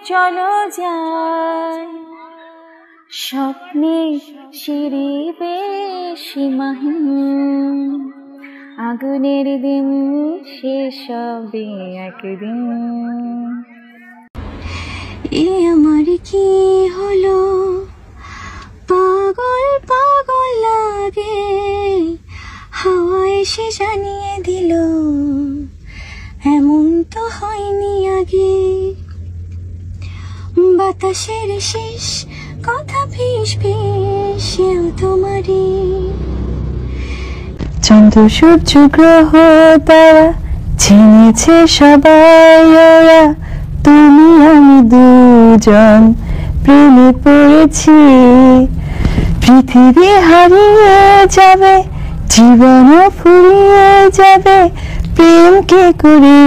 চলো যাই স্বপ্নে সিঁড়ি বেয়ে সীমাহীন আগুনের দিন শেষ হবে একদিন। এ আমার কি হলো পাগল পাগল লাগে হাওয়া এসে জানিয়ে দিল এমন তো হয়নি আগে বাতাসের শেষ কথা ফিস ফিস সেও তোমারই চন্দ্র সূর্য গ্রহ তারা চিনেছে সবাই ওরা তুমি আমি দুজন প্রেমে পড়েছি পৃথিবী হারিয়ে যাবে জীবনও ফুরিয়ে যাবে প্রেমকে করে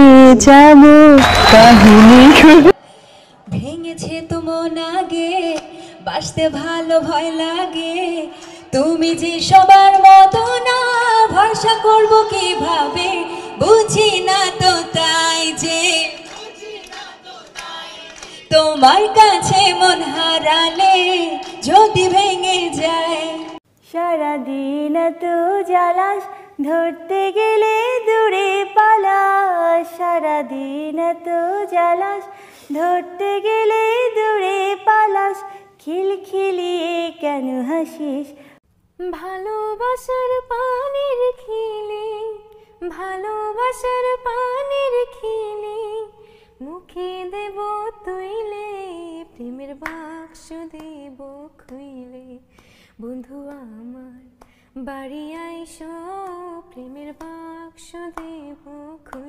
যাব কাহিনী ভেঙেছে তো মন আগে বাসতে ভালো ভয় লাগে তুমি যে সবার মতো না ভরসা করব কিভাবে বুঝি না তো তাই যে তোমার কাছে মন হারালে যদি ভেঙে যায়। সারাদিন তো জ্বালাস ধরতে গেলে দূরে পালাস সারাদিন তো জ্বালাস ধরতে গেলে দূরে পালাস খিলখিলিয়ে কেন হাসিস ভালোবাসার পানির খিলে ভালোবাসার পানির খিলে মুখে দেব তুইলে প্রেমের বাক্স দেব খুইলে বন্ধু আমার বাড়ি আইসো প্রেমের বাক্স দেব খুইলে।